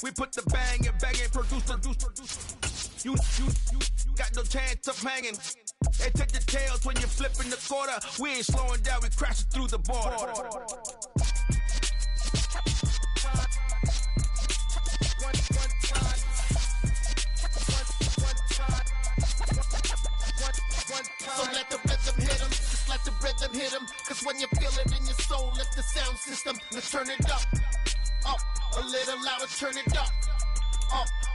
We put the bang and bang and produce. You got no chance of hanging. They take the tails when you're flipping the quarter. We ain't slowing down, we crashing through the border. So let the rhythm hit him, just let the rhythm hit him. Cause when you feel it in your soul, lift the sound system. Let's turn it up, a little louder, turn it up.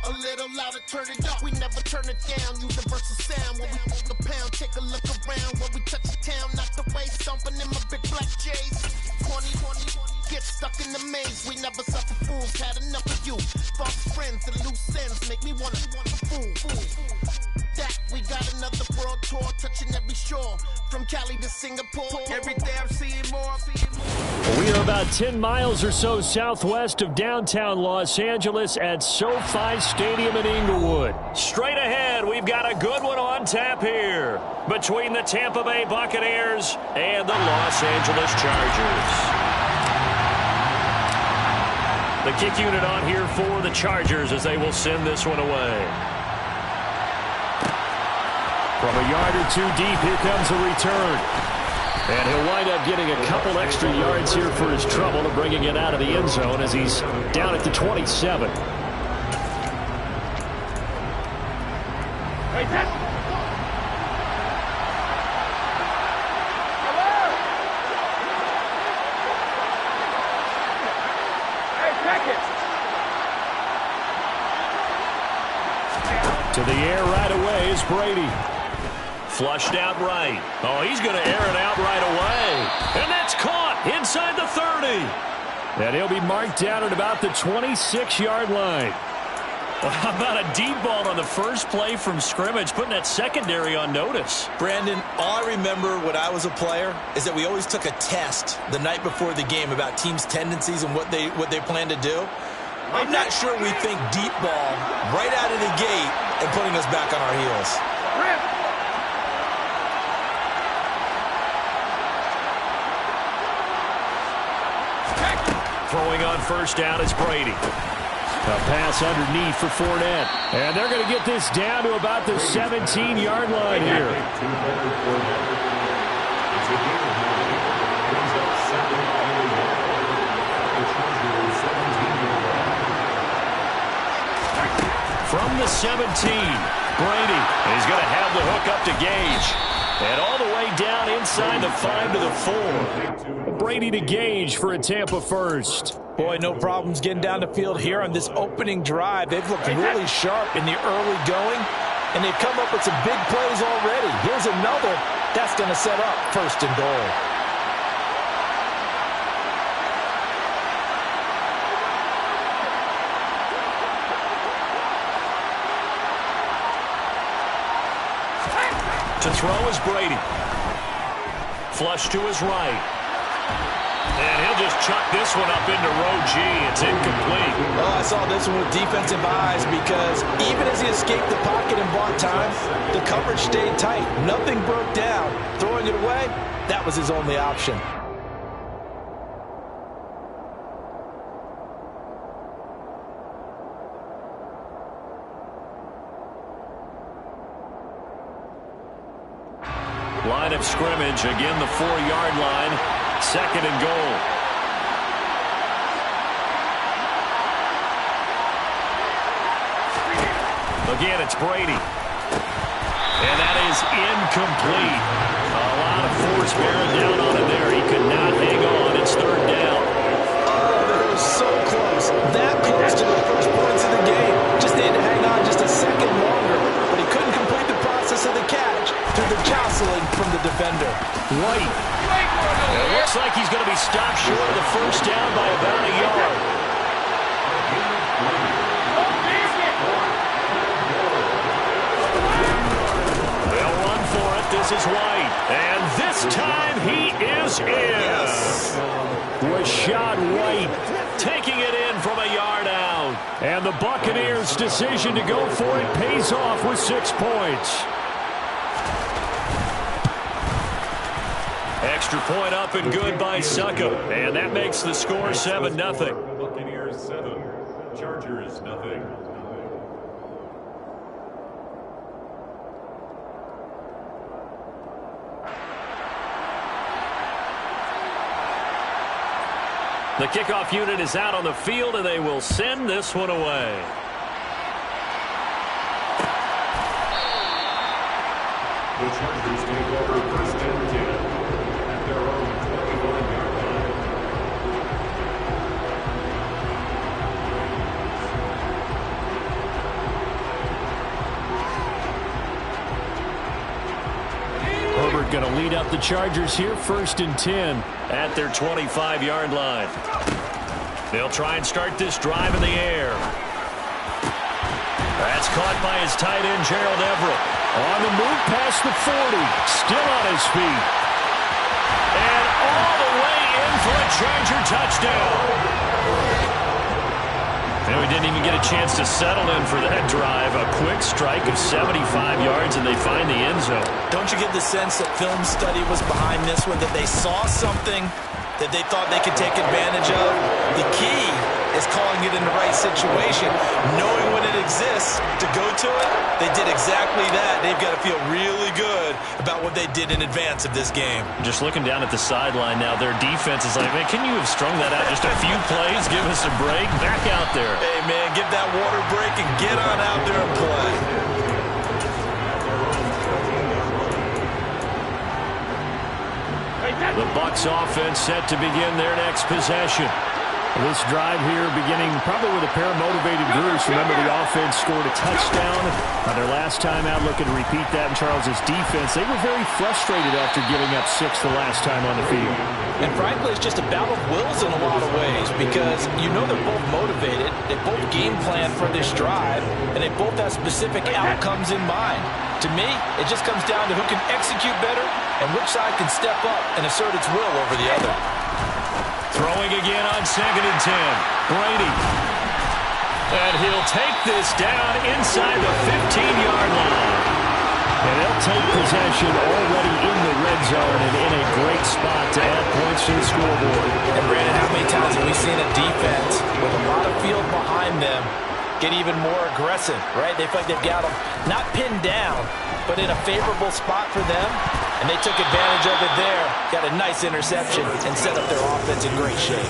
A little louder, turn it up. We never turn it down, universal sound. When we hold the pound, take a look around. When we touch the town, knock the way, stomping in my big black J's. 20, get stuck in the maze. We never suffer fools, had enough of you. False friends and loose ends make me wanna fool. That we got another world tour, touching every shore, from Cali to Singapore. Every day I'm seeing more. We are about 10 miles or so southwest of downtown Los Angeles at SoFi Stadium in Inglewood. Straight ahead, we've got a good one on tap here between the Tampa Bay Buccaneers and the Los Angeles Chargers. The kick unit on here for the Chargers as they will send this one away. From a yard or two deep, here comes a return. And he'll wind up getting a couple extra yards here for his trouble and bringing it out of the end zone as he's down at the 27. Hey, to the air right away is Brady. Flushed out right. Oh, he's going to air it out right away. And that's caught inside the 30. And he'll be marked down at about the 26-yard line. Well, how about a deep ball on the first play from scrimmage, putting that secondary on notice? Brandon, all I remember when I was a player is that we always took a test the night before the game about teams' tendencies and what they plan to do. I'm not sure we think deep ball right out of the gate and putting us back on our heels. Throwing on first down is Brady. A pass underneath for Fournette. And they're going to get this down to about the 17-yard line here. From the 17, Brady. He's going to have the hook up to Gage. And all the way down inside the 5 to the 4. Brady to Gage for a Tampa first. Boy, no problems getting down the field here on this opening drive. They've looked really sharp in the early going, and they've come up with some big plays already. Here's another. That's going to set up first and goal. To throw is Brady. Flush to his right. And he'll just chuck this one up into row G. It's incomplete. Oh, I saw this one with defensive eyes because even as he escaped the pocket and bought time, the coverage stayed tight. Nothing broke down. Throwing it away, that was his only option. Line of scrimmage, again the 4-yard line, second and goal. Again, it's Brady. And that is incomplete. A lot of force bearing down on him there. He could not hang on. It's third down. Oh, that was so close. That close to the first points of the game. Just needed to hang on just a second longer. But he couldn't complete the process of the catch through the jostling from the defender. White. It looks like he's going to be stopped short of the first down by about a yard. They'll run for it. This is White. And this time he is in. Yes. Rashad White taking it in from a yard out. And the Buccaneers' decision to go for it pays off with 6 points. Extra point up and good by Suckup. And that makes the score 7-0. Buccaneers 7, Chargers, nothing. The kickoff unit is out on the field, and they will send this one away. The Chargers take over first and 10 at their own 21-yard line. Herbert going to lead up the Chargers here, first and 10 at their 25-yard line. They'll try and start this drive in the air. That's caught by his tight end, Gerald Everett. On the move past the 40, still on his feet. And all the way in for a Charger touchdown. And we didn't even get a chance to settle in for that drive. A quick strike of 75 yards, and they find the end zone. Don't you get the sense that film study was behind this one, that they saw something that they thought they could take advantage of? The key is calling it in the right situation, knowing when it exists to go to it. They did exactly that. They've got to feel really good about what they did in advance of this game. Just looking down at the sideline now, their defense is like, man, can you have strung that out just a few plays? Give us a break. Back out there. Hey, man, give that water break and get on out there and play. The Bucs offense set to begin their next possession. This drive here beginning probably with a pair of motivated groups. Remember, the offense scored a touchdown on their last time out. Looking to repeat that in Charles's defense. They were very frustrated after giving up 6 the last time on the field. And frankly, it's just a battle of wills in a lot of ways, because you know they're both motivated. They both game plan for this drive, and they both have specific outcomes in mind. To me, it just comes down to who can execute better and which side can step up and assert its will over the other. Throwing again on 2nd and 10. Brady. And he'll take this down inside the 15-yard line. And they'll take possession already in the red zone and in a great spot to add points to the scoreboard. And Brandon, how many times have we seen a defense with a lot of field behind them get even more aggressive, right? They feel like they've got them not pinned down, but in a favorable spot for them, and they took advantage of it there. Got a nice interception and set up their offense in great shape.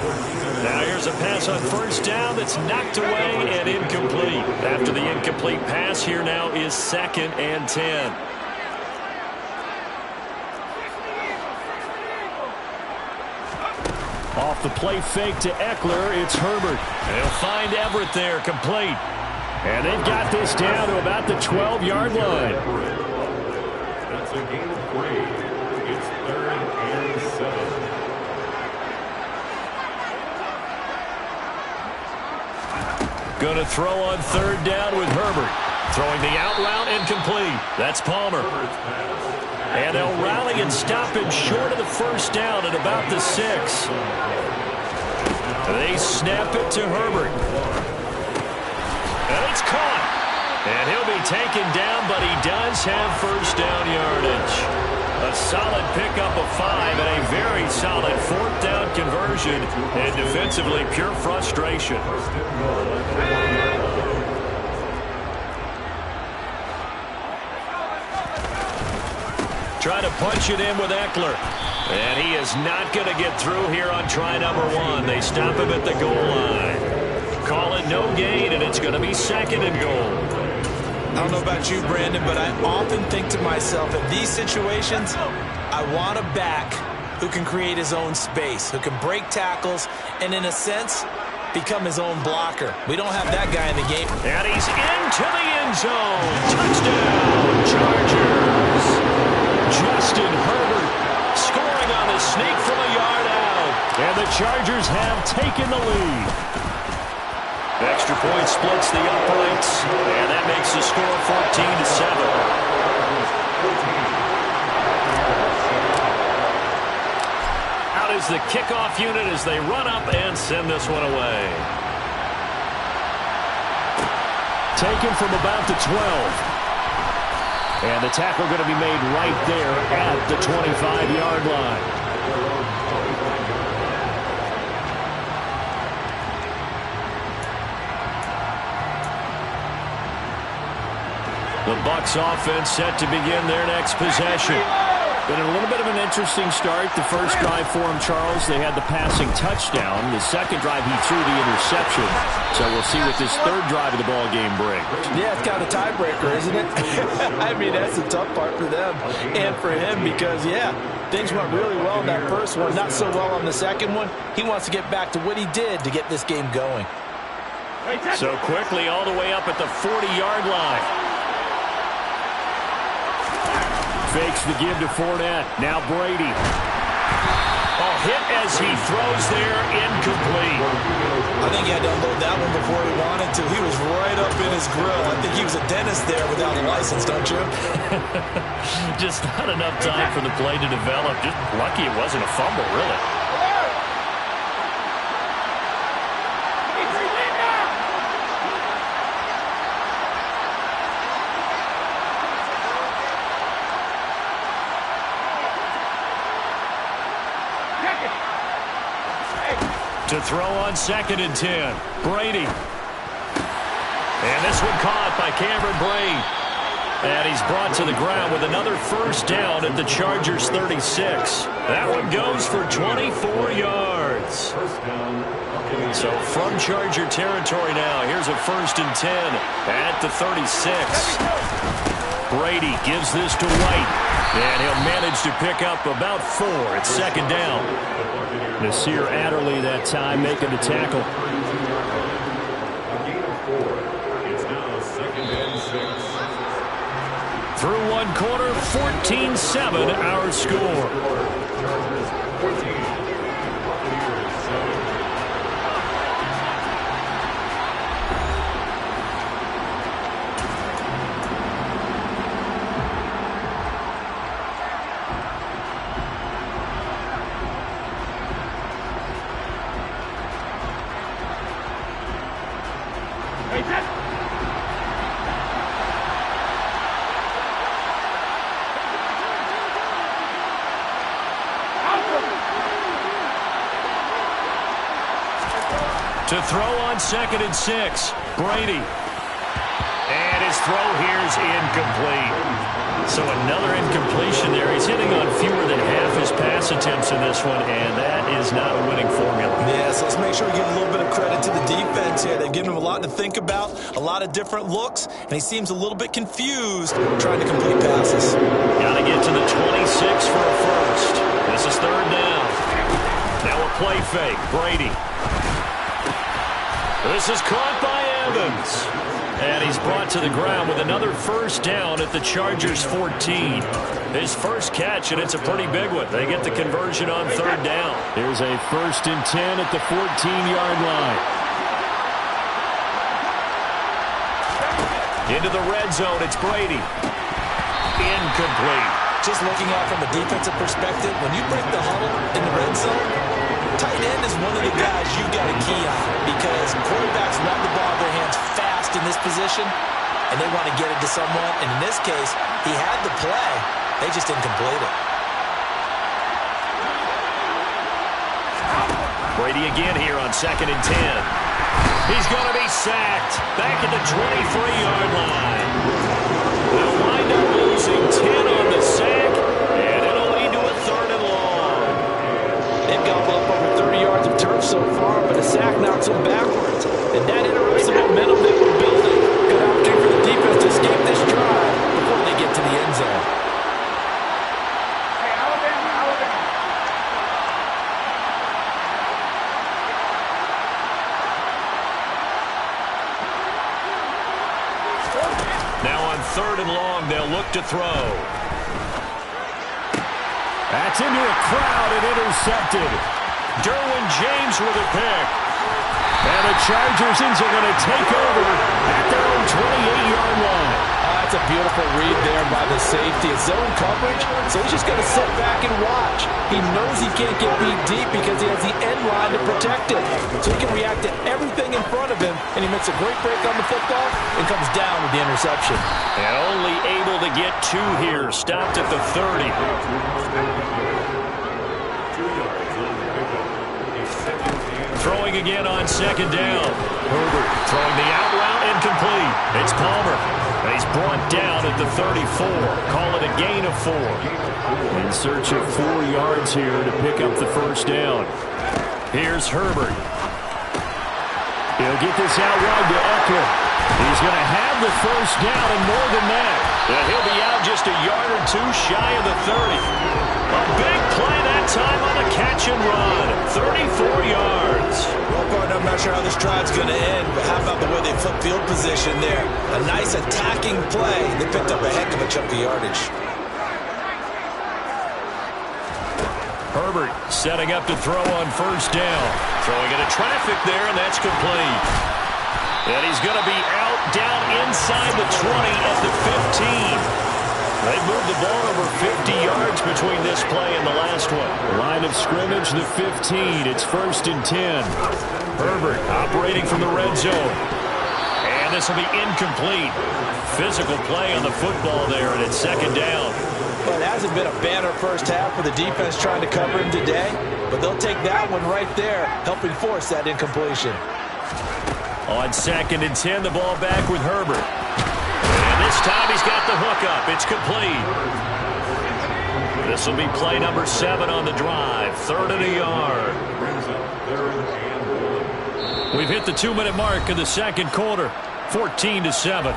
Now here's a pass on first down that's knocked away and incomplete. After the incomplete pass, here now is 2nd and 10. Off the play fake to Eckler, it's Herbert. They'll find Everett there, complete. And they've got this down to about the 12-yard line. That's a gain of 3. It's 3rd and 7. Going to throw on 3rd down with Herbert. Throwing the out route and complete. That's Palmer. And they'll rally and stop him short of the first down at about the 6. They snap it to Herbert. And it's caught. And he'll be taken down, but he does have first down yardage. A solid pickup of 5 and a very solid 4th down conversion. And defensively, pure frustration. Trying to punch it in with Eckler. And he is not going to get through here on try number 1. They stop him at the goal line. Call it no gain, and it's going to be 2nd and goal. I don't know about you, Brandon, but I often think to myself, in these situations, I want a back who can create his own space, who can break tackles, and in a sense, become his own blocker. We don't have that guy in the game. And he's into the end zone. Touchdown, Chargers. Justin Herbert scoring on the sneak from a yard out. And the Chargers have taken the lead. Extra point splits the uprights, and that makes the score 14-7. Out is the kickoff unit as they run up and send this one away. Taken from about the 12. And the tackle going to be made right there at the 25-yard line. The Bucs offense set to begin their next possession. Been a little bit of an interesting start. The first drive for him, Charles, they had the passing touchdown. The second drive, he threw the interception. So we'll see what this third drive of the ball game brings. Yeah, it's kind of a tiebreaker, isn't it? I mean, that's the tough part for them and for him because, yeah, things went really well in that first one, not so well on the second one. He wants to get back to what he did to get this game going. So quickly all the way up at the 40-yard line. Fakes the give to Fournette. Now Brady. Oh, hit as he throws there, incomplete. I think he had to unload that one before he wanted to. He was right up in his grill. I think he was a dentist there without a license, don't you? Just not enough time for the play to develop. Just lucky it wasn't a fumble, really. To throw on 2nd and 10. Brady. And this one caught by Cameron Brate. And he's brought to the ground with another first down at the Chargers' 36. That one goes for 24 yards. So from Charger territory now, here's a 1st and 10 at the 36. Brady gives this to White. And he'll manage to pick up about 4 at 2nd down. Nasir Adderley that time making the tackle. It's now 2nd and 6. Through one quarter, 14-7 our score. Chargers 14. Buccaneers 7. To throw on 2nd and 6, Brady. And his throw here's incomplete. So another incompletion there. He's hitting on fewer than half his pass attempts in this one, and that is not a winning formula. Yeah, so let's make sure we give a little bit of credit to the defense here. They've given him a lot to think about, a lot of different looks, and he seems a little bit confused trying to complete passes. Got to get to the 26 for a first. This is 3rd down. Now a play fake. Brady. This is caught by Evans. And he's brought to the ground with another first down at the Chargers' 14. His first catch, and it's a pretty big one. They get the conversion on 3rd down. Here's a 1st and 10 at the 14-yard line. Into the red zone, it's Brady. Incomplete. Just looking at it from a defensive perspective, when you break the huddle in the red zone, tight end is one of the guys you got to key on because quarterbacks want the ball in their hands fast in this position, and they want to get it to someone. And in this case, he had the play. They just didn't complete it. Brady again here on 2nd and 10. He's going to be sacked back at the 23-yard line. They'll wind up losing 10 on the sack, and it'll lead to a 3rd and long. They've gobbled up over 30 yards of turf so far, but the sack knocks them backwards. And that interrupts the momentum they were building. Good opportunity for the defense to escape this drive before they get to the end zone. Now on 3rd and long, they'll look to throw. That's into a crowd and intercepted. Derwin James with a pick. And the Chargers are going to take over at their own 28-yard line. That's a beautiful read there by the safety. It's zone coverage, so he's just going to sit back and watch. He knows he can't get beat deep because he has the end line to protect it. So he can react to everything in front of him, and he makes a great break on the football and comes down with the interception. And only able to get 2 here. Stopped at the 30. Throwing again on 2nd down. Herbert throwing the out route incomplete. It's Palmer. And he's brought down at the 34. Call it a gain of 4. In search of 4 yards here to pick up the first down. Here's Herbert. He'll get this out wide to Eckler. He's going to have the first down and more than that. And he'll be out just a yard or 2 shy of the 30. A big play that time on the catch and run. 34 yards. Well, Gordon, I'm not sure how this drive's going to end, but how about the way they flip field position there? A nice attacking play. They picked up a heck of a chunk of yardage. Herbert setting up to throw on first down. Throwing into traffic there, and that's complete. And he's going to be out down inside the 20 at the 15. They've moved the ball over 50 yards between this play and the last one. Line of scrimmage, the 15. It's 1st and 10. Herbert operating from the red zone. And this will be incomplete. Physical play on the football there, and it's 2nd down. Well, it hasn't been a banner first half for the defense trying to cover him today, but they'll take that one right there, helping force that incompletion. On 2nd and 10, the ball back with Herbert. And this time he's got the hookup. It's complete. This will be play number 7 on the drive. 3rd and a yard. We've hit the 2-minute mark of the 2nd quarter. 14-7.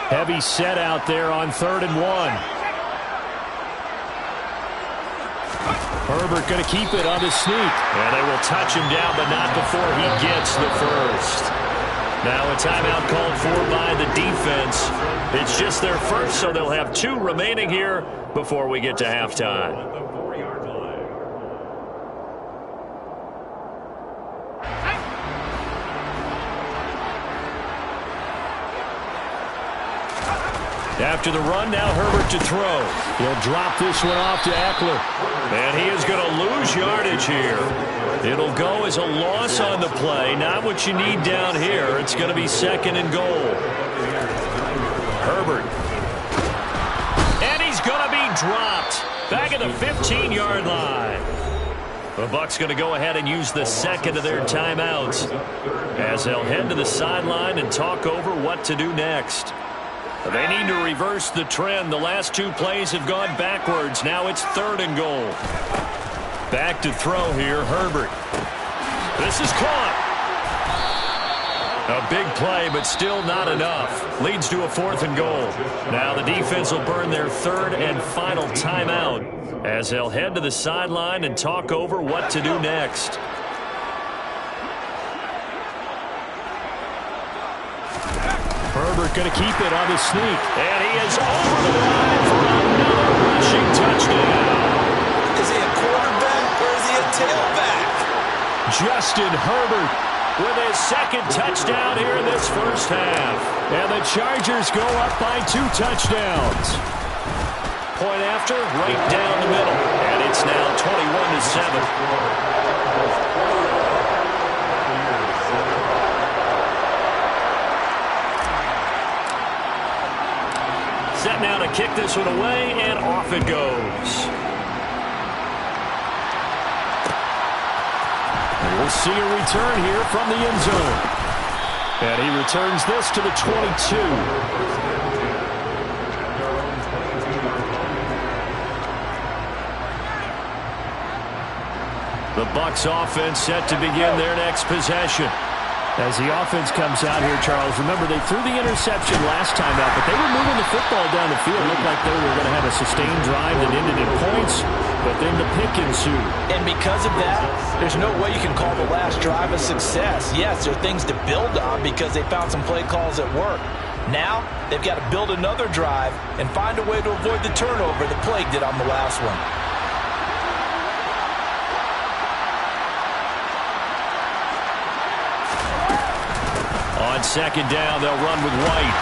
Heavy set out there on 3rd and 1. Herbert going to keep it on the sneak. And they will touch him down, but not before he gets the first. Now a timeout called for by the defense. It's just their first, so they'll have 2 remaining here before we get to halftime. After the run, now Herbert to throw. He'll drop this one off to Eckler. And he is going to lose yardage here. It'll go as a loss on the play. Not what you need down here. It's going to be 2nd and goal. Herbert. And he's going to be dropped. Back at the 15-yard line. The Bucs going to go ahead and use the 2nd of their timeouts as they'll head to the sideline and talk over what to do next. They need to reverse the trend. The last 2 plays have gone backwards. Now it's 3rd and goal. Back to throw here, Herbert. This is caught. A big play, but still not enough. Leads to a 4th and goal. Now the defense will burn their 3rd and final timeout as they'll head to the sideline and talk over what to do next. Herbert going to keep it on the sneak. And he is over the line for another rushing touchdown. Is he a quarterback or is he a tailback? Justin Herbert with his 2nd touchdown here in this first half. And the Chargers go up by 2 touchdowns. Point after, right down the middle. And it's now 21-7. Set now to kick this one away, and off it goes. And we'll see a return here from the end zone. And he returns this to the 22. The Bucs offense set to begin their next possession. As the offense comes out here, Charles, remember they threw the interception last time out, but they were moving the football down the field. It looked like they were going to have a sustained drive that ended in points, but then the pick ensued. And because of that, there's no way you can call the last drive a success. Yes, there are things to build on because they found some play calls that work. Now, they've got to build another drive and find a way to avoid the turnover the Plague did on the last one. On 2nd down, they'll run with White.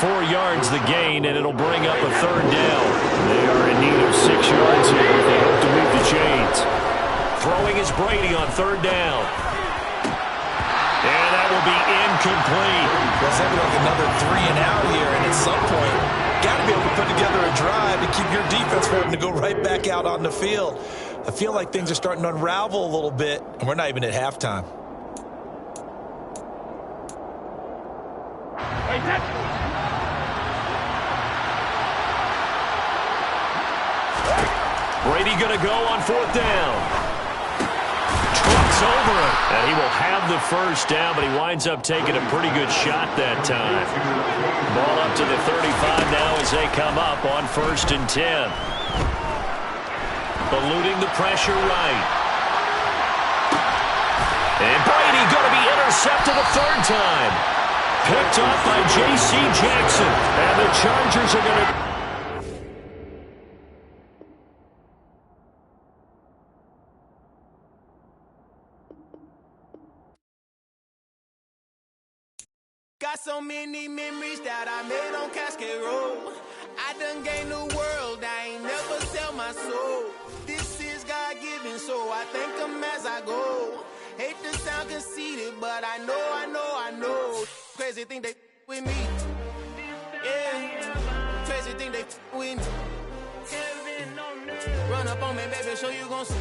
4 yards the gain, and it'll bring up a 3rd down. They are in need of 6 yards here if they hope to move the chains. Throwing is Brady on 3rd down. And that will be incomplete. That's like another 3 and out here, and at some point, got to be able to put together a drive and keep your defense from having to go right back out on the field. I feel like things are starting to unravel a little bit, and we're not even at halftime. Brady going to go on 4th down. Trucks over it, and he will have the first down, but he winds up taking a pretty good shot that time. Ball up to the 35 now as they come up on 1st and 10. Eluding the pressure right. And Brady going to be intercepted a 3rd time. Picked up by J.C. Jackson, and the Chargers are going to... Got so many memories that I made on Cascade Road. I done gained the world, I ain't never sell my soul. This is God-given, so I thank him as I go. Hate to sound conceited, but I know. Crazy thing they with me. Yeah, crazy thing they with me. Run up on me, baby, show you gon' see.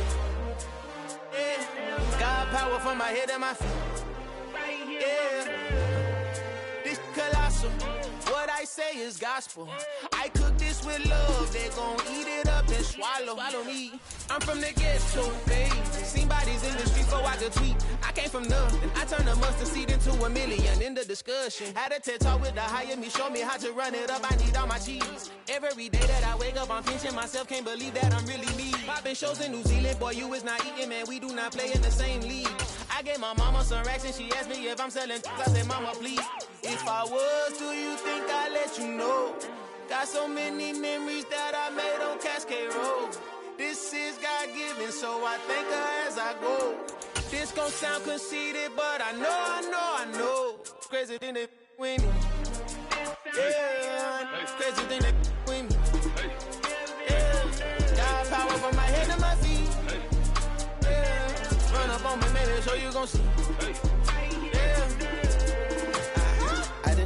Yeah, God power from my head and my feet. Yeah. Colossal. What I say is gospel. I cook this with love. They gon' eat it up and swallow me. I'm from the ghetto, baby. Seen bodies in the street so I could tweet. I came from nothing. I turned a mustard seed into a million. In the discussion, had a TED talk with the higher me. Show me how to run it up. I need all my cheese. Every day that I wake up, I'm pinching myself. Can't believe that I'm really me. Popping shows in New Zealand. Boy, you is not eating, man. We do not play in the same league. I gave my mama some racks and she asked me if I'm selling. I said, mama, please. If I was, do you think I'd let you know? Got so many memories that I made on Cascade Road. This is God-given, so I thank her as I go. This gon' sound conceited, but I know. Crazy thing they with me. Yeah, crazy thing they with me. Yeah, got power from my head to my feet. Yeah, run up on me, maybe show you gon' see.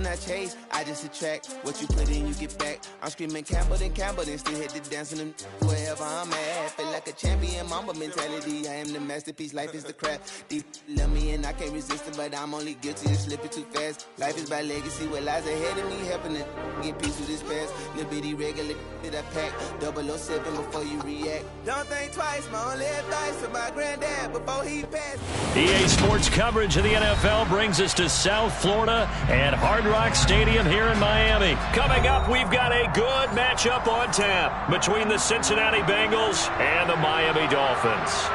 I chase, I just attract what you put in, you get back. I'm screaming Campbell, then still hit the dancing them wherever I'm at. Feel like a champion, mamba mentality. I am the masterpiece, life is the crap. Deep love me and I can't resist it, but I'm only guilty of slipping too fast. Life is by legacy, what lies ahead of me, helping to get peace with this past. Little bitty regular that I pack, 007 before you react. Don't think twice, my only advice for my granddad before he passed. EA Sports coverage of the NFL brings us to South Florida and Hard Rock Stadium here in Miami. Coming up, we've got a good matchup on tap between the Cincinnati Bengals and the Miami Dolphins.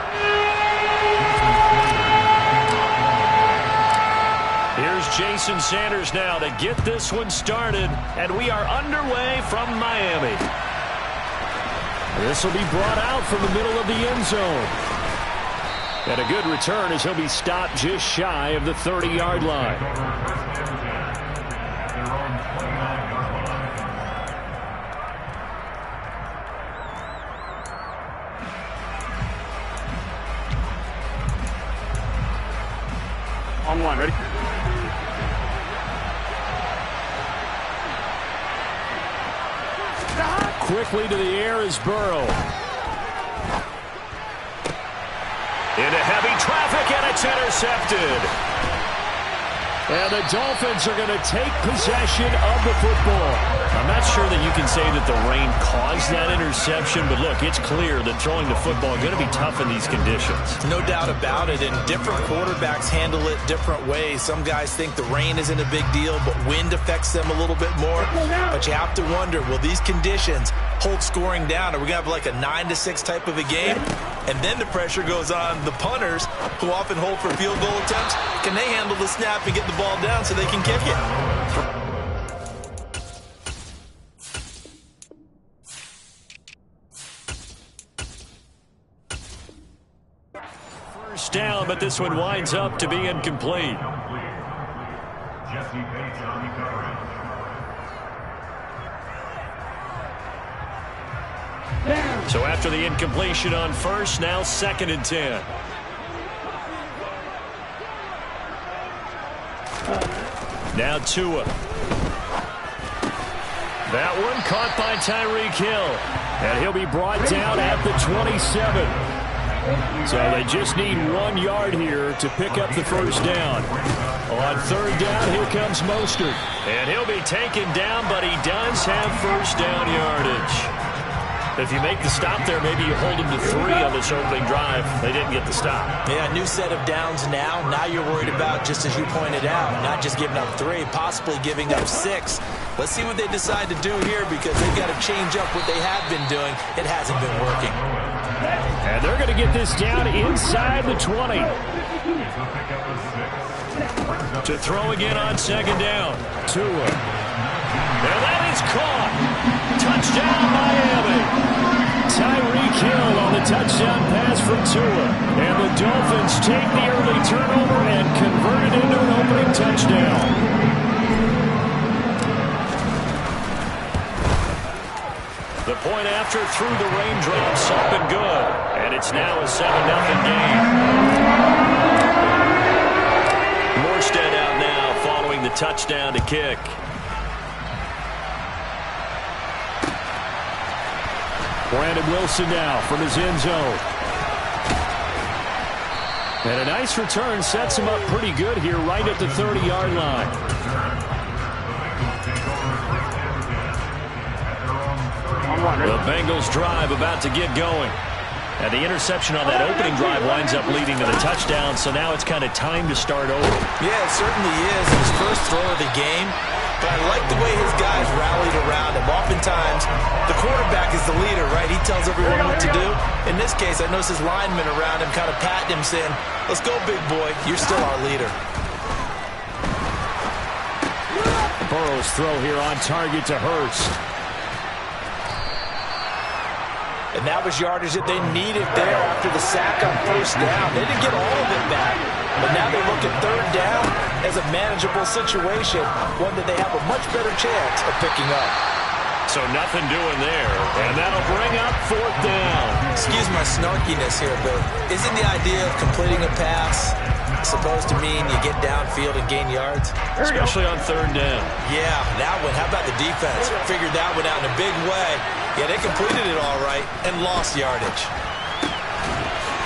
Here's Jason Sanders now to get this one started, and we are underway from Miami. This will be brought out from the middle of the end zone. And a good return as he'll be stopped just shy of the 30-yard line. On one, ready? Quickly to the air is Burrow. Into heavy traffic, and it's intercepted. And the Dolphins are going to take possession of the football. I'm not sure that you can say that the rain caused that interception, but look, it's clear that throwing the football is going to be tough in these conditions. No doubt about it, and different quarterbacks handle it different ways. Some guys think the rain isn't a big deal, but wind affects them a little bit more. But you have to wonder, will these conditions hold scoring down? Are we going to have like a 9-6 type of a game? And then the pressure goes on the punters, who often hold for field goal attempts. Can they handle the snap and get the ball down so they can kick it? First down, but this one winds up to be incomplete. Jesse Bates on the coverage. So after the incompletion on first, now 2nd and 10. Now Tua. That one caught by Tyreek Hill. And he'll be brought down at the 27. So they just need 1 yard here to pick up the first down. On third down, here comes Mostert. And he'll be taken down, but he does have first down yardage. If you make the stop there, maybe you hold him to 3 on this opening drive. They didn't get the stop. Yeah, new set of downs now. Now you're worried about, just as you pointed out, not just giving up 3, possibly giving up 6. Let's see what they decide to do here, because they've got to change up what they have been doing. It hasn't been working. And they're going to get this down inside the 20. To throw again on second down. Tua. And that is caught. Touchdown, Miami. Tyreek Hill on the touchdown pass from Tua. And the Dolphins take the early turnover and convert it into an opening touchdown. The point after through the raindrops up and good. And it's now a 7-0 game. Morstead out now following the touchdown to kick. Brandon Wilson now from his end zone. And a nice return sets him up pretty good here right at the 30-yard line. The Bengals drive about to get going. And the interception on that opening drive winds up leading to the touchdown, so now it's kind of time to start over. Yeah, it certainly is. His first throw of the game. But I like the way his guys rallied around him. Oftentimes, the quarterback is the leader, right? He tells everyone what to do. In this case, I noticed his linemen around him kind of patting him, saying, "Let's go, big boy. You're still our leader." Burrow's throw here on target to Hurst. And that was yardage that they needed there after the sack on first down. They didn't get all of it back. But now they look at third down as a manageable situation, one that they have a much better chance of picking up. So nothing doing there, and that'll bring up fourth down. Excuse my snarkiness here, but isn't the idea of completing a pass supposed to mean you get downfield and gain yards? Especially on third down. Yeah, that one. How about the defense? Figured that one out in a big way. Yeah, they completed it all right and lost yardage.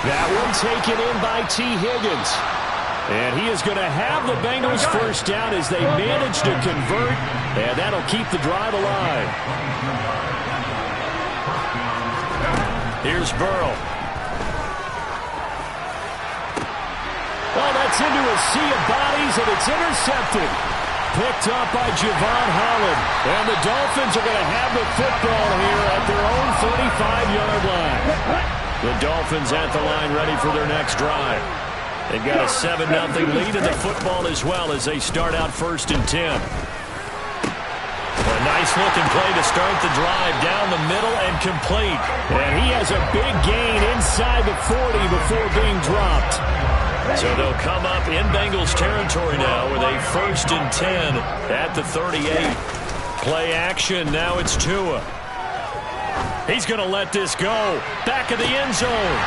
That one taken in by T. Higgins. And he is going to have the Bengals first down as they manage to convert, and that'll keep the drive alive. Here's Burrow. Oh, that's into a sea of bodies, and it's intercepted. Picked up by Javon Holland. And the Dolphins are going to have the football here at their own 35-yard line. The Dolphins at the line ready for their next drive. They've got a 7-0 lead in the football as well as they start out 1st and 10. A nice-looking play to start the drive down the middle and complete. And he has a big gain inside the 40 before being dropped. So they'll come up in Bengals territory now with a 1st and 10 at the 38. Play action. Now it's Tua. He's going to let this go. Back of the end zone.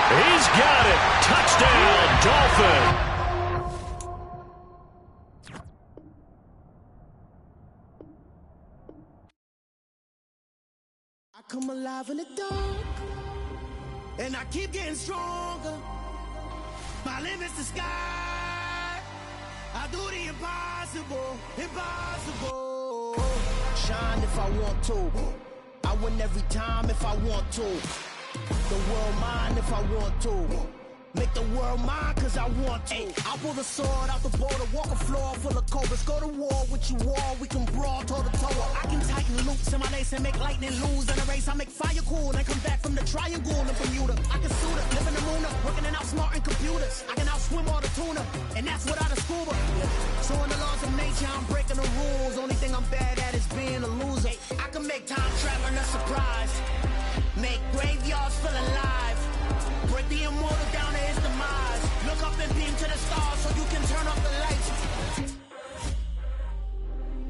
He's got it. Touchdown, Dolphin. I come alive in the dark, and I keep getting stronger. My limit's the sky. I do the impossible, impossible. Shine if I want to. I win every time if I want to. The world mine if I want to. Make the world mine cause I want to. I pull the sword out the border, walk a floor full of cobras. Go to war with you all, we can brawl toe to toe. I can tighten loops in my lace and make lightning lose in a race. I make fire cool and come back from the triangle in Bermuda. I can suit it, live in the moon, working and outsmarting computers. I can outswim all the tuna, and that's without a scuba. So in the laws of nature, I'm breaking the rules. Only thing I'm bad at is being a loser. I can make time traveling a surprise. Make graveyards feel alive. Break the immortal down to his demise. Look up and beam to the stars so you can turn off the lights.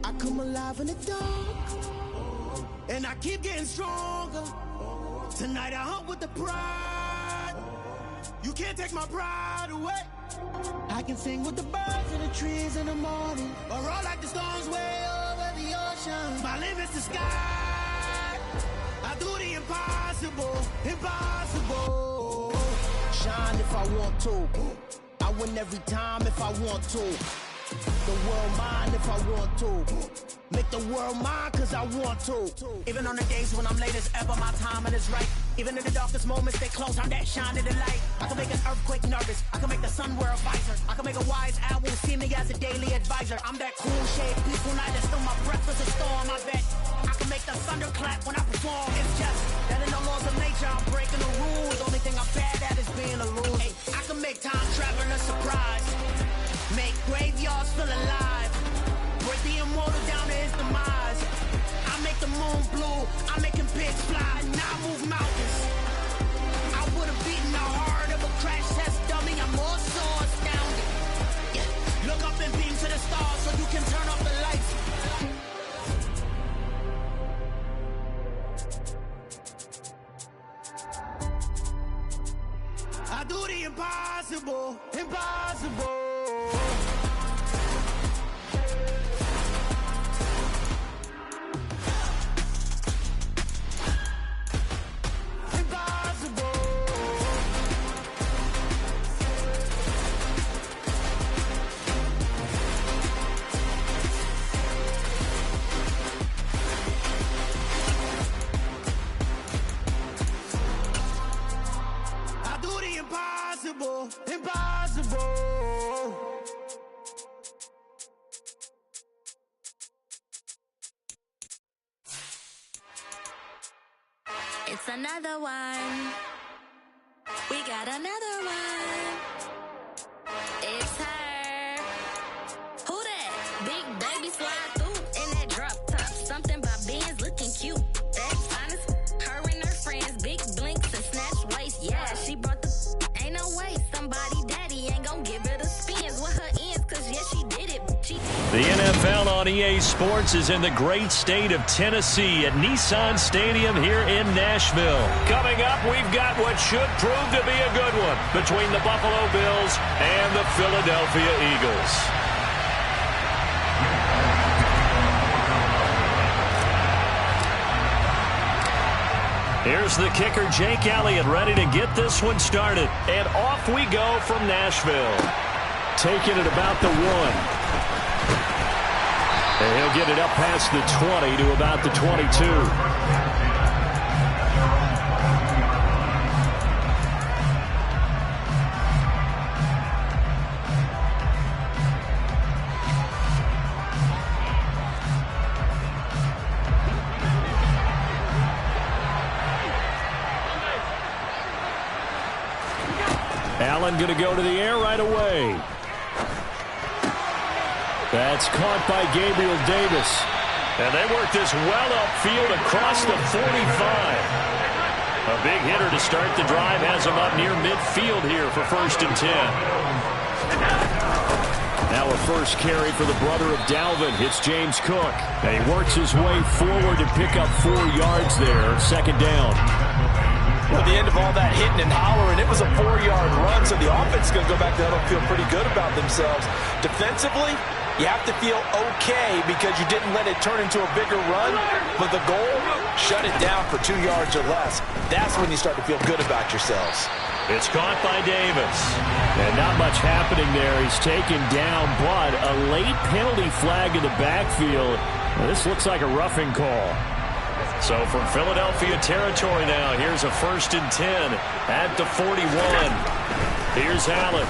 I come alive in the dark, and I keep getting stronger. Tonight I hunt with the pride. You can't take my pride away. I can sing with the birds and the trees in the morning, or roll like the storms way over the ocean. My limit's the sky. I do the impossible, impossible. Shine if I want to. I win every time if I want to. The world mine if I want to. Make the world mine cause I want to. Even on the days when I'm late as ever, my timing is right. Even in the darkest moments, they close, I'm that shine in the light. I can make an earthquake nervous. I can make the sun wear a visor. I can make a wise owl see me as a daily advisor. I'm that cool shade, peaceful night, that's still my breath is a storm, I bet. I can make the thunder clap when I perform. It's just that in the laws of nature, I'm breaking the rules. Only thing I'm bad at is being a loser. Hey, I can make time travel a surprise. Make graveyards feel alive. Break the immortal down to his demise. I make the moon blue. I make him pigs fly. Now I move mountains. I would have beaten the heart of a crash test dummy. I'm more so astounded. Yeah. Look up and beam to the stars so you can turn off the lights. I do the impossible, impossible. Impossible, impossible. It's another one. We got another one. It's her. Who that? Big baby slide through in that drop top. Something by Benz looking cute. That's honest. Her and her friends, big blinks and snatch waist. Yeah, she brought the. Ain't no way somebody daddy ain't gonna give her the spins with her ends, cause yeah, she did it. The NFL on EA Sports is in the great state of Tennessee at Nissan Stadium here in Nashville. Coming up, we've got what should prove to be a good one between the Buffalo Bills and the Philadelphia Eagles. Here's the kicker, Jake Elliott, ready to get this one started. And off we go from Nashville. Taking it about the 1. And he'll get it up past the 20 to about the 22. Allen going to go to the air right away. That's caught by Gabriel Davis. And they work this well upfield across the 45. A big hitter to start the drive has him up near midfield here for 1st and 10. Now a first carry for the brother of Dalvin. It's James Cook. And he works his way forward to pick up 4 yards there. 2nd down. At the end of all that hitting and hollering, it was a 4-yard run, so the offense is going to go back to huddle and feel pretty good about themselves. Defensively, you have to feel okay because you didn't let it turn into a bigger run, but the goal, shut it down for 2 yards or less. That's when you start to feel good about yourselves. It's caught by Davis. And not much happening there. He's taken down, but a late penalty flag in the backfield. This looks like a roughing call. So from Philadelphia territory now, here's a 1st and 10 at the 41. Here's Allen.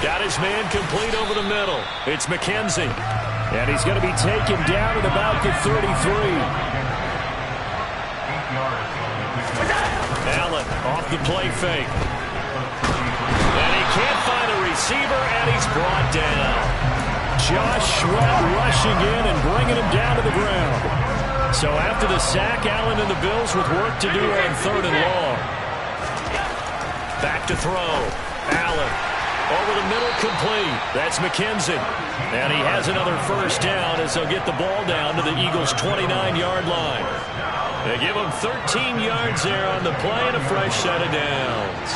Got his man complete over the middle. It's McKenzie. And he's going to be taken down at about the 33. Allen off the play fake. And he can't find a receiver, and he's brought down. Josh Sweat rushing in and bringing him down to the ground. So after the sack, Allen and the Bills with work to do on 3rd and long. Back to throw. Allen over the middle, complete. That's McKenzie. And he has another 1st down as they'll get the ball down to the Eagles' 29-yard line. They give him 13 yards there on the play and a fresh set of downs.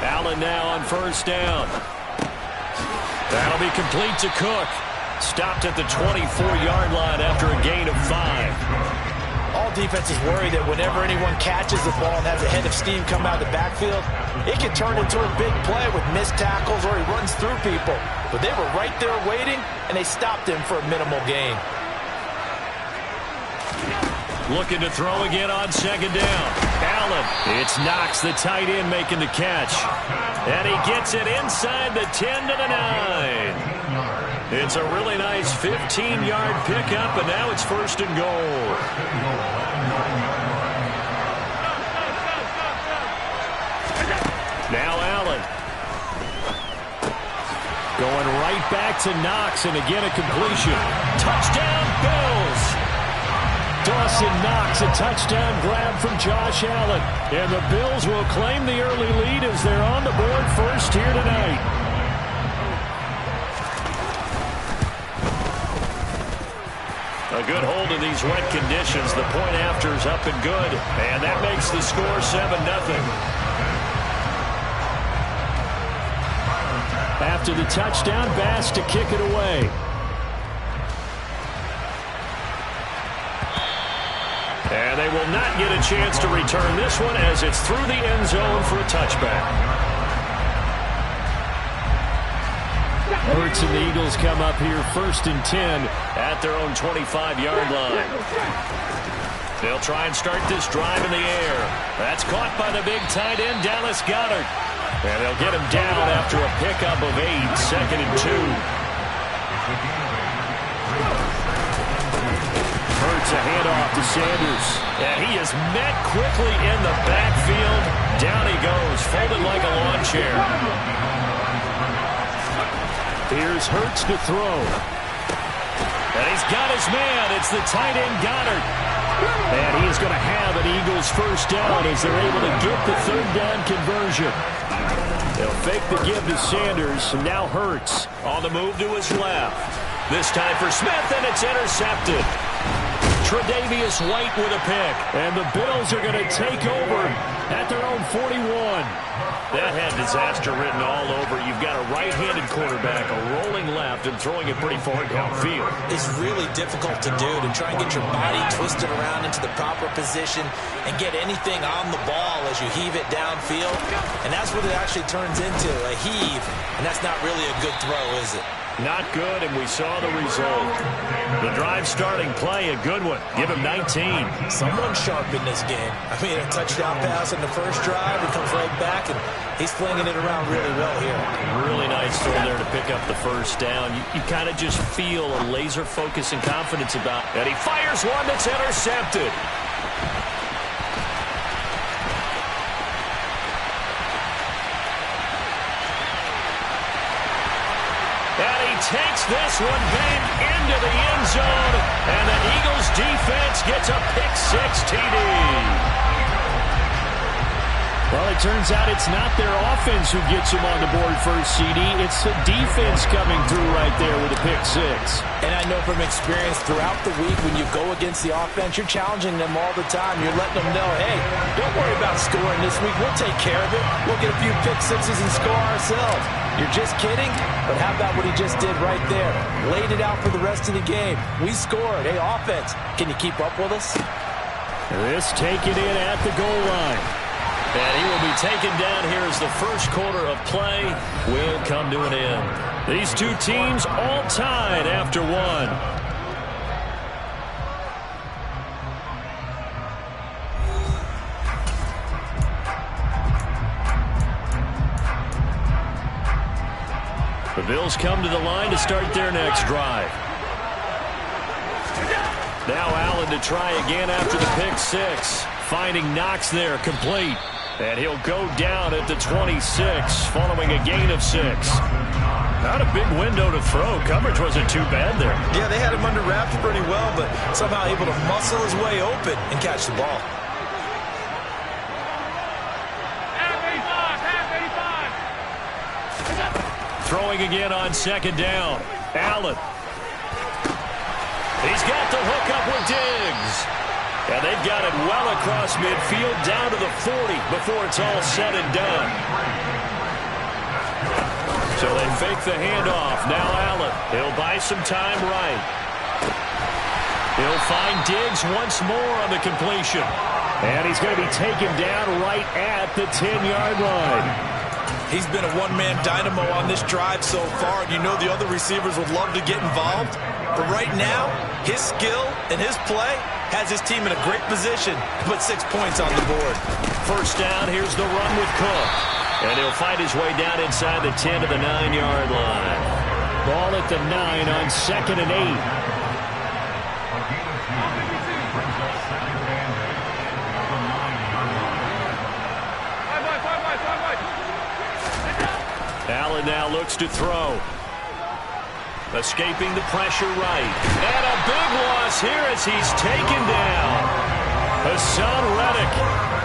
Allen now on 1st down. That'll be complete to Cook. Stopped at the 24-yard line after a gain of 5. All defenses worry that whenever anyone catches the ball and has a head of steam come out of the backfield, it can turn into a big play with missed tackles or he runs through people. But they were right there waiting, and they stopped him for a minimal gain. Looking to throw again on second down. Allen. It's Knox, the tight end, making the catch. And he gets it inside the 10 to the 9. It's a really nice 15-yard pickup, and now it's first and goal. Now Allen. Going right back to Knox, and again a completion. Touchdown, Bills! Dawson Knox, a touchdown grab from Josh Allen. And the Bills will claim the early lead as they're on the board first here tonight. A good hold in these wet conditions. The point after is up and good. And that makes the score 7-0. After the touchdown, Bass to kick it away. And they will not get a chance to return this one as it's through the end zone for a touchback. Hurts and the Eagles come up here first and 10 at their own 25-yard line. They'll try and start this drive in the air. That's caught by the big tight end, Dallas Goedert. And they'll get him down after a pickup of 8, second and 2. Hurts a handoff to Sanders. And he is met quickly in the backfield. Down he goes, folded like a lawn chair. Here's Hurts to throw. And he's got his man. It's the tight end Goddard. And he is going to have an Eagles first down as they're able to get the third down conversion. They'll fake the give to Sanders. And now Hurts on the move to his left. This time for Smith, and it's intercepted. Tre'Davious White with a pick. And the Bills are going to take over at their own 41. That had disaster written all over. You've got a right-handed quarterback, a rolling left, and throwing it pretty far downfield. It's really difficult to do, to try and get your body twisted around into the proper position and get anything on the ball as you heave it downfield. And that's what it actually turns into, a heave. And that's not really a good throw, is it? Not good, and we saw the result. The drive starting play, a good one. Give him 19. Someone sharp in this game. I mean, a touchdown pass in the first drive. He comes right back, and he's flinging it around really well here. Really nice throw there to pick up the first down. You kind of just feel a laser focus and confidence about it. And he fires one that's intercepted. Takes this one big into the end zone, and the Eagles defense gets a pick-6 TD. Well, it turns out it's not their offense who gets them on the board first, CD. It's the defense coming through right there with a pick-6. And I know from experience throughout the week when you go against the offense, you're challenging them all the time. You're letting them know, hey, don't worry about scoring this week. We'll take care of it. We'll get a few pick-6s and score ourselves. You're just kidding? But how about what he just did right there? Laid it out for the rest of the game. We scored. Hey, offense, can you keep up with us? This taken in at the goal line. And he will be taken down here as the first quarter of play will come to an end. These two teams all tied after one. The Bills come to the line to start their next drive. Now Allen to try again after the pick-6. Finding Knox there, complete. And he'll go down at the 26, following a gain of 6. Not a big window to throw. Coverage wasn't too bad there. Yeah, they had him under wraps pretty well, but somehow able to muscle his way open and catch the ball. Throwing again on second down. Allen. He's got the hook up with Diggs. And they've got it well across midfield down to the 40 before it's all said and done. So they fake the handoff. Now Allen. He'll buy some time right. He'll find Diggs once more on the completion. And he's going to be taken down right at the 10-yard line. He's been a one-man dynamo on this drive so far, and you know the other receivers would love to get involved. But right now, his skill and his play has his team in a great position to put 6 points on the board. First down, here's the run with Cook. And he'll find his way down inside the 10 to the 9-yard line. Ball at the 9 on 2nd and 8. Allen now looks to throw. Escaping the pressure right. And a big loss here as he's taken down. Hassan Reddick.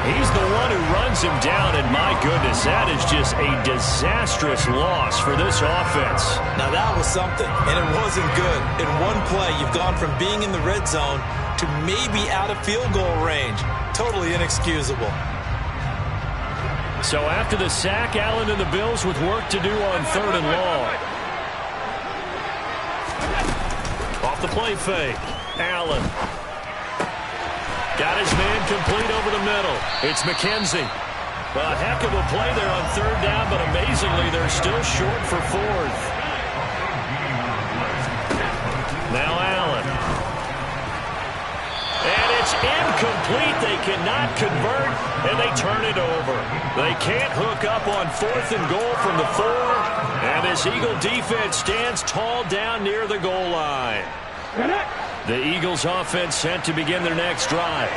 He's the one who runs him down, and my goodness, that is just a disastrous loss for this offense. Now that was something, and it wasn't good. In one play, you've gone from being in the red zone to maybe out of field goal range. Totally inexcusable. So after the sack, Allen and the Bills with work to do on 3rd and long. Off the play fake. Allen. Got his man complete over the middle. It's McKenzie. A heck of a play there on 3rd down, but amazingly, they're still short for 4th. Now Allen. And it's incomplete. They cannot convert, and they turn it over. They can't hook up on 4th and goal from the 4, and this Eagle defense stands tall down near the goal line. The Eagles offense set to begin their next drive.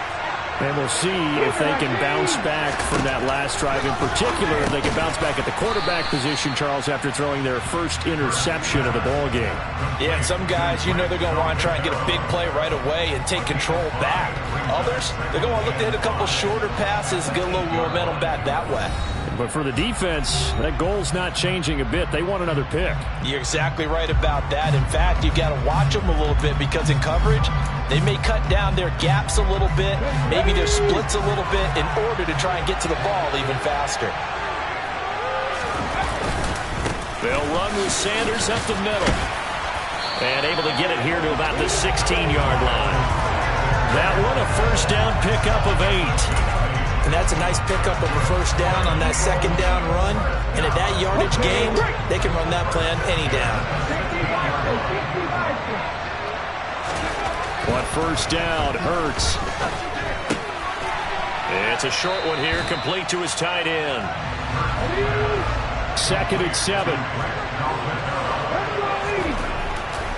And we'll see if they can bounce back from that last drive. In particular, if they can bounce back at the quarterback position, Charles, after throwing their first interception of the ball game. Yeah, and some guys, you know they're going to want to try and get a big play right away and take control back. Others, they're going to want to look to hit a couple shorter passes and get a little momentum back that way. But for the defense, that goal's not changing a bit. They want another pick. You're exactly right about that. In fact, you've got to watch them a little bit because in coverage, they may cut down their gaps a little bit, maybe their splits a little bit in order to try and get to the ball even faster. They'll run with Sanders up the middle. And able to get it here to about the 16-yard line. That one, a first down pickup of 8. And that's a nice pickup of a first down on that 2nd down run. And at that yardage gain, they can run that plan any down. On first down, Hurts. It's a short one here, complete to his tight end. 2nd and 7.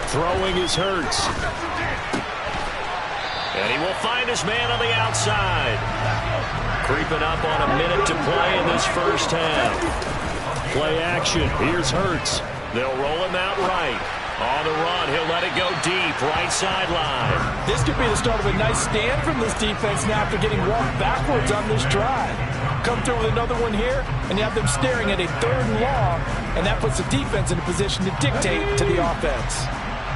Throwing is Hurts. And he will find his man on the outside. Creeping up on a minute to play in this first half. Play action. Here's Hurts. They'll roll him out right. On the run, he'll let it go deep, right sideline. This could be the start of a nice stand from this defense now after getting walked backwards on this drive. Come through with another one here, and you have them staring at a 3rd and long, and that puts the defense in a position to dictate to the offense.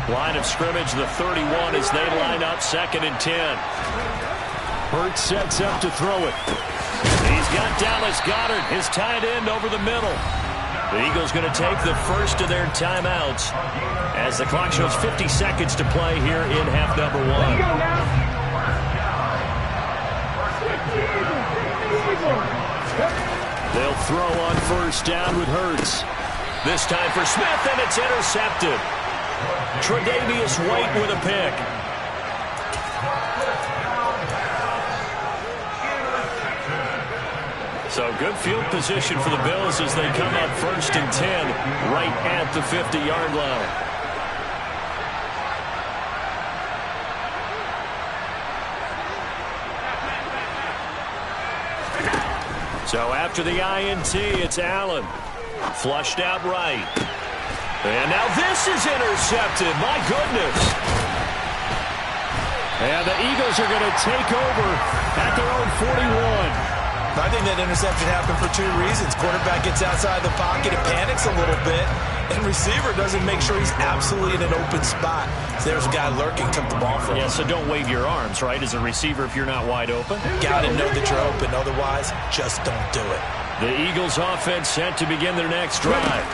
Line of scrimmage, the 31 as they line up 2nd and 10. Hurts sets up to throw it. He's got Dallas Goedert, his tight end, over the middle. The Eagles going to take the first of their timeouts as the clock shows 50 seconds to play here in half number 1. They'll throw on first down with Hurts. This time for Smith, and it's intercepted. Tre'Davious White with a pick. So good field position for the Bills as they come up 1st and 10 right at the 50-yard line. So after the INT, it's Allen. Flushed out right. And now this is intercepted. My goodness. And the Eagles are going to take over at their own 41. I think that interception happened for 2 reasons. Quarterback gets outside the pocket and panics a little bit, and receiver doesn't make sure he's absolutely in an open spot. So there's a guy lurking, took the ball from him. Yeah, so don't wave your arms, right, as a receiver if you're not wide open. Got to know that you're open. Otherwise, just don't do it. The Eagles offense set to begin their next drive.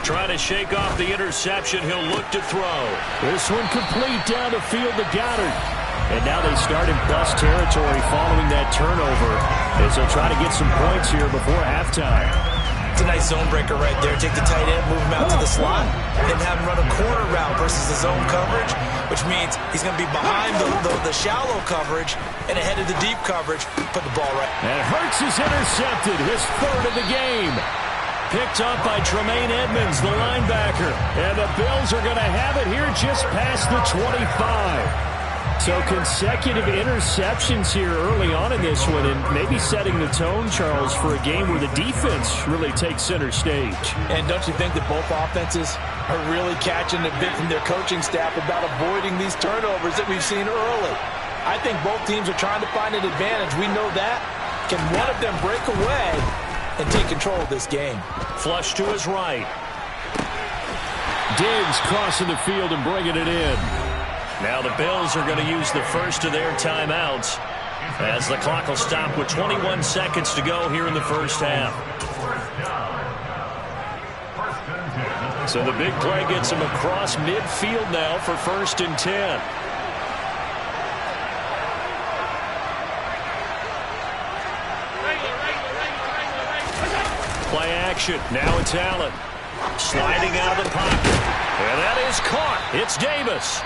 trying to shake off the interception. He'll look to throw. This one complete down the field to Goddard. And now they start in plus territory following that turnover as they'll try to get some points here before halftime. It's a nice zone breaker right there. Take the tight end, move him out to the slot, and have him run a corner route versus the zone coverage, which means he's going to be behind the shallow coverage and ahead of the deep coverage. Put the ball right. And Hurts is intercepted, his third of the game. Picked up by Tremaine Edmonds, the linebacker. And the Bills are going to have it here just past the 25. So consecutive interceptions here early on in this one, and maybe setting the tone, Charles, for a game where the defense really takes center stage. And don't you think that both offenses are really catching a bit from their coaching staff about avoiding these turnovers that we've seen early? I think both teams are trying to find an advantage. We know that. Can one of them break away and take control of this game? Flush to his right. Diggs crossing the field and bringing it in. Now the Bills are going to use the first of their timeouts as the clock will stop with 21 seconds to go here in the first half. So the big play gets them across midfield now for 1st and 10. Play action. Now it's Allen. Sliding out of the pocket. And that is caught. It's Davis.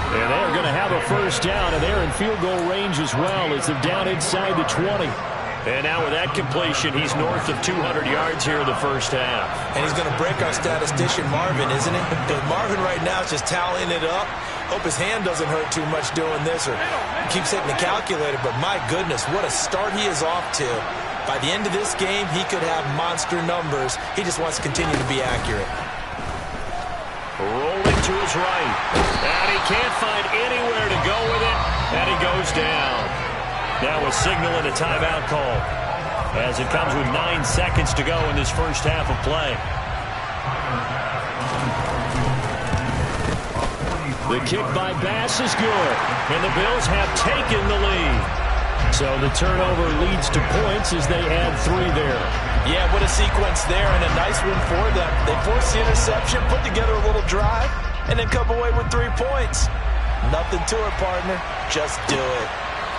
And they're going to have a first down, and they're in field goal range as well as they're down inside the 20. And now with that completion, he's north of 200 yards here in the first half. And he's going to break our statistician, Marvin, isn't he? But Marvin right now is just tallying it up. Hope his hand doesn't hurt too much doing this or keeps hitting the calculator. But my goodness, what a start he is off to. By the end of this game, he could have monster numbers. He just wants to continue to be accurate. Rolling to his right. And he can't find anywhere to go with it. And he goes down. Now a signal and a timeout call as it comes with 9 seconds to go in this first half of play. The kick by Bass is good. And the Bills have taken the lead. So the turnover leads to points as they add 3 there. Yeah, what a sequence there, and a nice one for them. They forced the interception, put together a little drive, and then come away with 3 points. Nothing to it, partner. Just do it.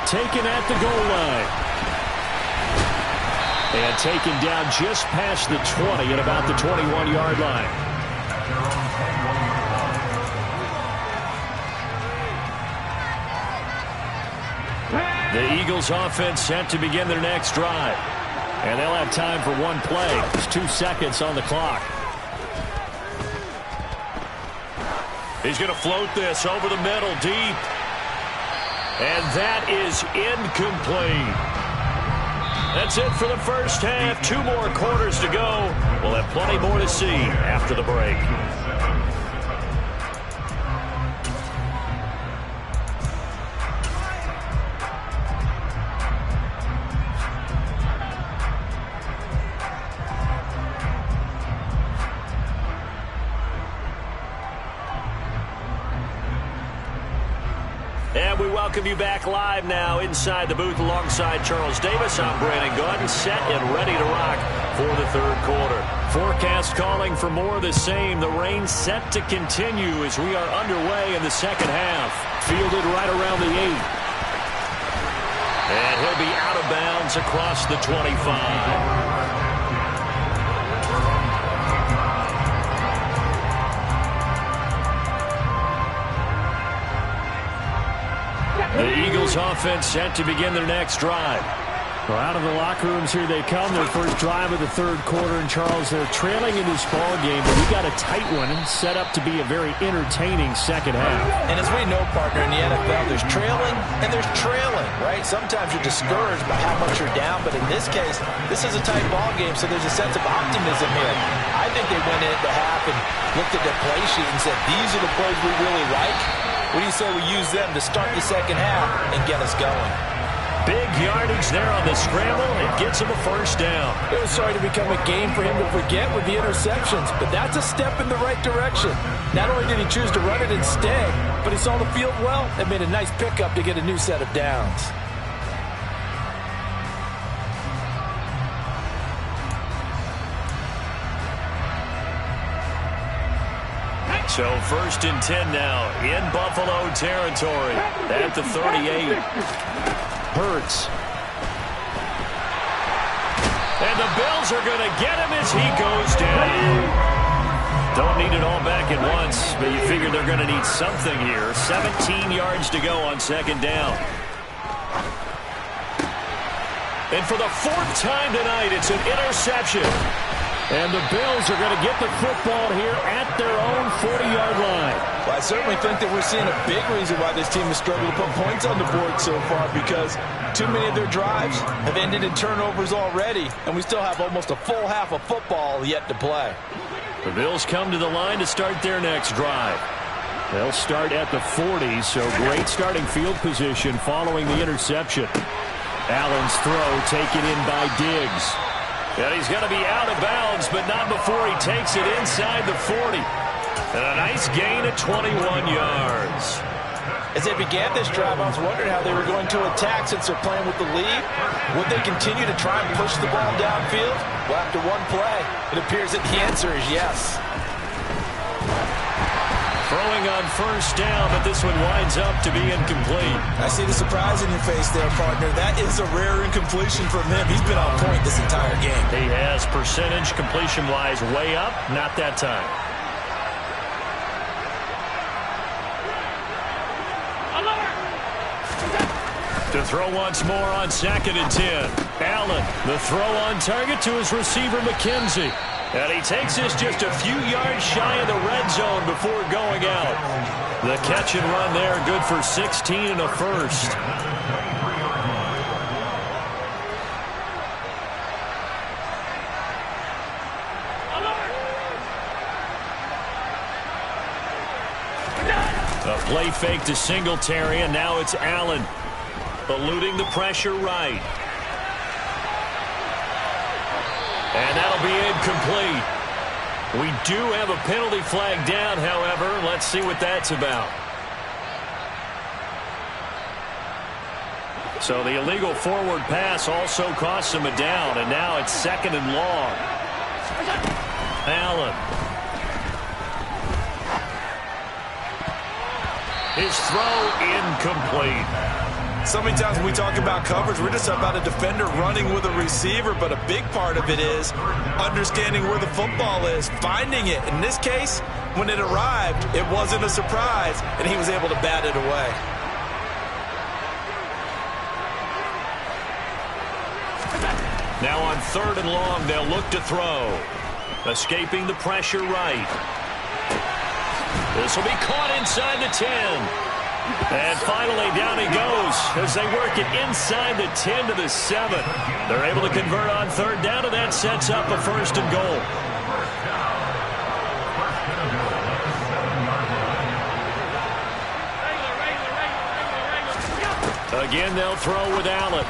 Taken at the goal line. And taken down just past the 20 at about the 21-yard line. The Eagles offense set to begin their next drive. And they'll have time for one play. There's 2 seconds on the clock. He's going to float this over the middle deep. And that is incomplete. That's it for the first half. 2 more quarters to go. We'll have plenty more to see after the break. And we welcome you back live now inside the booth alongside Charles Davis. I'm Brandon Gordon, set and ready to rock for the third quarter. Forecast calling for more of the same. The rain set to continue as we are underway in the second half. Fielded right around the 8. And he'll be out of bounds across the 25. The Eagles offense set to begin their next drive. Well, out of the locker rooms here they come. Their first drive of the third quarter. And, Charles, they're trailing in this ball game, but we got a tight one set up to be a very entertaining second half. And as we know, partner, in the NFL, there's trailing and there's trailing, right? Sometimes you're discouraged by how much you're down, but in this case, this is a tight ball game, so there's a sense of optimism here. I think they went into half and looked at their play sheet and said, these are the plays we really like. What do you say we use them to start the second half and get us going? Big yardage there on the scramble. It gets him a first down. It was starting to become a game for him to forget with the interceptions, but that's a step in the right direction. Not only did he choose to run it instead, but he saw the field well and made a nice pickup to get a new set of downs. So 1st and 10 now in Buffalo territory at the 38. Hurts. And the Bills are going to get him as he goes down. Don't need it all back at once, but you figure they're going to need something here. 17 yards to go on 2nd down. And for the 4th time tonight, it's an interception. And the Bills are going to get the football here at their own 40-yard line. Well, I certainly think that we're seeing a big reason why this team has struggled to put points on the board so far, because too many of their drives have ended in turnovers already, and we still have almost a full half of football yet to play. The Bills come to the line to start their next drive. They'll start at the 40, so great starting field position following the interception. Allen's throw taken in by Diggs. And he's going to be out of bounds, but not before he takes it inside the 40. And a nice gain of 21 yards. As they began this drive, I was wondering how they were going to attack since they're playing with the lead. Would they continue to try and push the ball downfield? Well, after one play, it appears that the answer is yes. Throwing on 1st down, but this one winds up to be incomplete. I see the surprise in your face there, partner. That is a rare incompletion from him. He's been on point this entire game. He has percentage completion-wise way up, not that time. To throw once more on 2nd and 10. Allen, the throw on target to his receiver, McKenzie. And he takes this just a few yards shy of the red zone before going out. The catch and run there, good for 16 and a first. A play fake to Singletary, and now it's Allen. Eluding the pressure right. And that'll be incomplete. We do have a penalty flag down, however. Let's see what that's about. So the illegal forward pass also costs him a down, and now it's 2nd and long. Allen. His throw incomplete. So many times when we talk about coverage, we're just about a defender running with a receiver, but a big part of it is understanding where the football is, finding it. In this case, when it arrived, it wasn't a surprise, and he was able to bat it away. Now on 3rd and long, they'll look to throw. Escaping the pressure right. This will be caught inside the 10. And finally, down he goes as they work it inside the 10 to the 7. They're able to convert on 3rd down, and that sets up a 1st and goal. Again, they'll throw with Allen.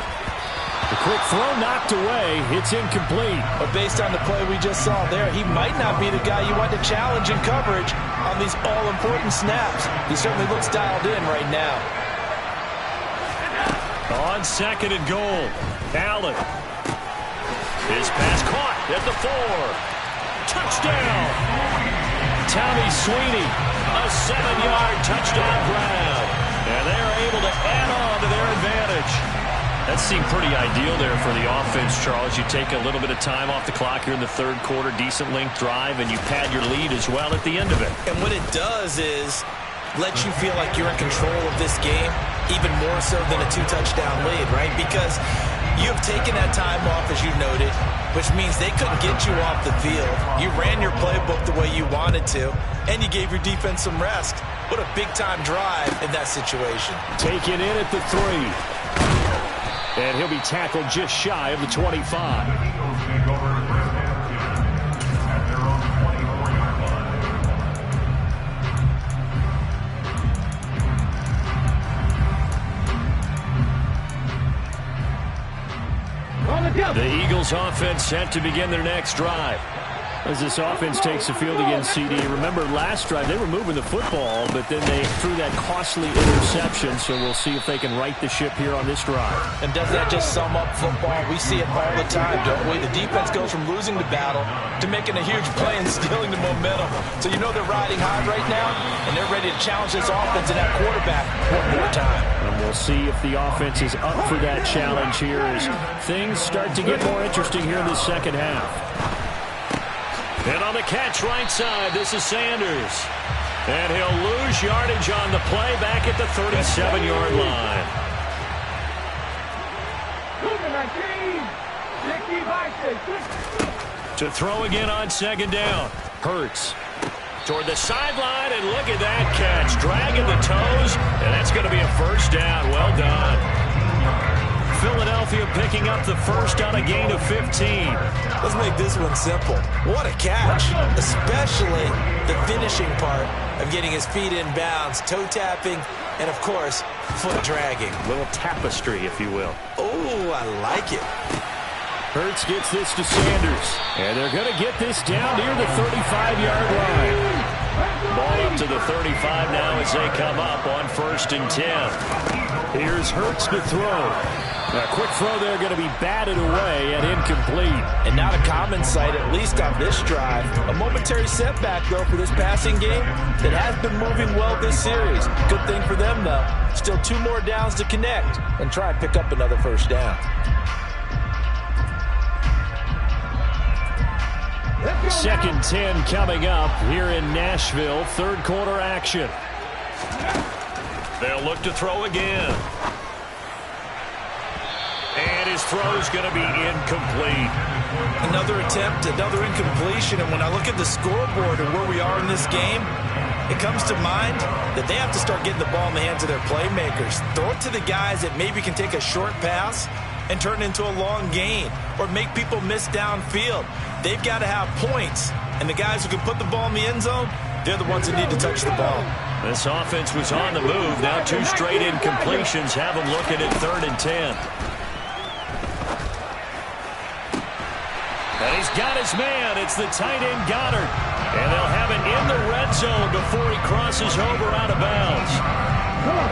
The quick throw knocked away. It's incomplete. But based on the play we just saw there, he might not be the guy you want to challenge in coverage on these all-important snaps. He certainly looks dialed in right now. On 2nd and goal, Allen. His pass caught at the 4. Touchdown! Tommy Sweeney, a 7-yard touchdown grab. And they're able to add on to their advantage. That seemed pretty ideal there for the offense, Charles. You take a little bit of time off the clock here in the 3rd quarter, decent length drive, and you pad your lead as well at the end of it. And what it does is let you feel like you're in control of this game, even more so than a 2-touchdown lead, right? Because you have taken that time off, as you noted, which means they couldn't get you off the field. You ran your playbook the way you wanted to, and you gave your defense some rest. What a big-time drive in that situation. Taken in at the 3. And he'll be tackled just shy of the 25. The Eagles offense set to begin their next drive. As this offense takes the field against CD. Remember, last drive, they were moving the football, but then they threw that costly interception, so we'll see if they can right the ship here on this drive. And does that just sum up football? We see it all the time, don't we? The defense goes from losing the battle to making a huge play and stealing the momentum. So you know they're riding high right now, and they're ready to challenge this offense and that quarterback one more time. And we'll see if the offense is up for that challenge here as things start to get more interesting here in the second half. And on the catch right side, this is Sanders. And he'll lose yardage on the play back at the 37-yard line. To throw again on second down. Hurts toward the sideline, and look at that catch. Dragging the toes, and that's going to be a first down. Well done. Philadelphia picking up the first on a gain of 15. Let's make this one simple. What a catch, especially the finishing part of getting his feet in bounds, toe tapping, and of course, foot dragging. A little tapestry, if you will. Oh, I like it. Hurts gets this to Sanders, and they're going to get this down near the 35-yard line. Ball up to the 35 now as they come up on 1st and 10. Here's Hurts to throw. A quick throw there going to be batted away and incomplete. And not a common sight, at least on this drive. A momentary setback, though, for this passing game that has been moving well this series. Good thing for them, though. Still 2 more downs to connect and try and pick up another first down. Second 10 coming up here in Nashville. Third quarter action. They'll look to throw again. And his throw's going to be incomplete. Another attempt, another incompletion. And when I look at the scoreboard and where we are in this game, it comes to mind that they have to start getting the ball in the hands of their playmakers. Throw it to the guys that maybe can take a short pass and turn it into a long gain or make people miss downfield. They've got to have points. And the guys who can put the ball in the end zone, they're the ones that need to touch the ball. This offense was on the move. Now 2 straight incompletions have them looking at 3rd and 10. And he's got his man. It's the tight end Goddard. And they'll have it in the red zone before he crosses over out of bounds.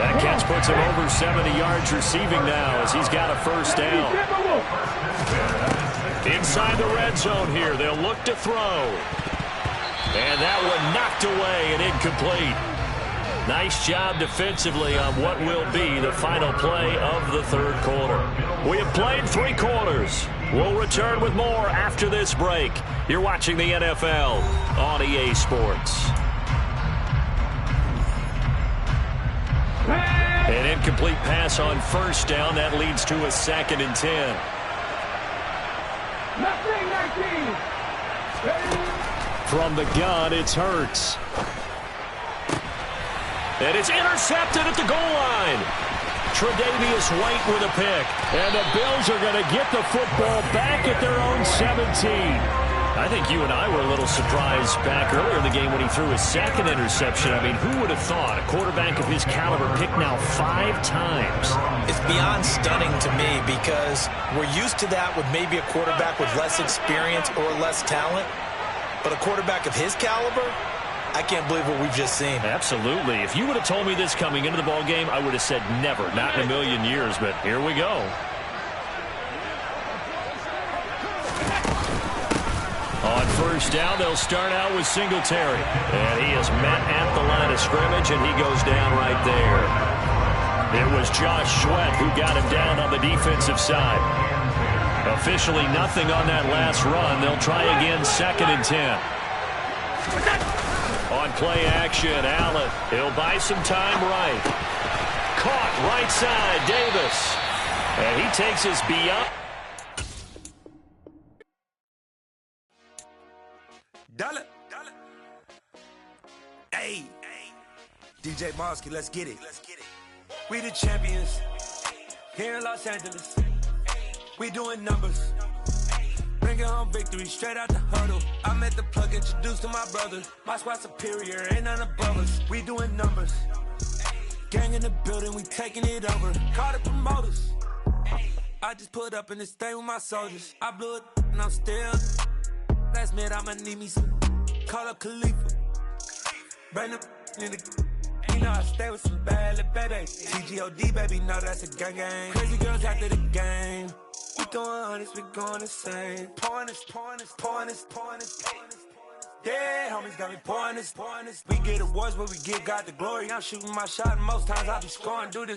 That catch puts him over 70 yards receiving now as he's got a first down. Inside the red zone here, they'll look to throw. And that one knocked away and incomplete. Nice job defensively on what will be the final play of the third quarter. We have played 3 quarters. We'll return with more after this break. You're watching the NFL on EA Sports. An incomplete pass on first down. That leads to a 2nd and 10. From the gun, it's Hurts. And it's intercepted at the goal line. Tre'Davious White with a pick. And the Bills are going to get the football back at their own 17. I think you and I were a little surprised back earlier in the game when he threw his 2nd interception. I mean, who would have thought a quarterback of his caliber picked now 5 times? It's beyond stunning to me because we're used to that with maybe a quarterback with less experience or less talent. But a quarterback of his caliber, I can't believe what we've just seen. Absolutely. If you would have told me this coming into the ball game, I would have said never, not in a million years. But here we go. On first down, they'll start out with Singletary. And he is met at the line of scrimmage, and he goes down right there. It was Josh Sweat who got him down on the defensive side. Officially nothing on that last run. They'll try again, 2nd and 10. On play action, Allen. He'll buy some time right. Caught right side, Davis. And he takes his beyond. Dollar. Hey, DJ Mosky, let's get it. We the champions here in Los Angeles. We doing numbers. Bringing home victory straight out the huddle. I met the plug, introduced to my brother. My squad superior, ain't none above us. We doing numbers. Gang in the building, we taking it over. Call the promoters. I just put up in this thing with my soldiers. I blew it and I'm still. Last minute, I'ma need me some. Call up Khalifa. Bring them in the. You know I stay with some bad little baby. TGOD, baby, know that's a gang gang. Crazy girls after the game. We doing honest, we going insane. Pouring this. Yeah, homies got me pouring this. We get awards, but we give God the glory. I'm shooting my shot, and most times I be scoring. Do this.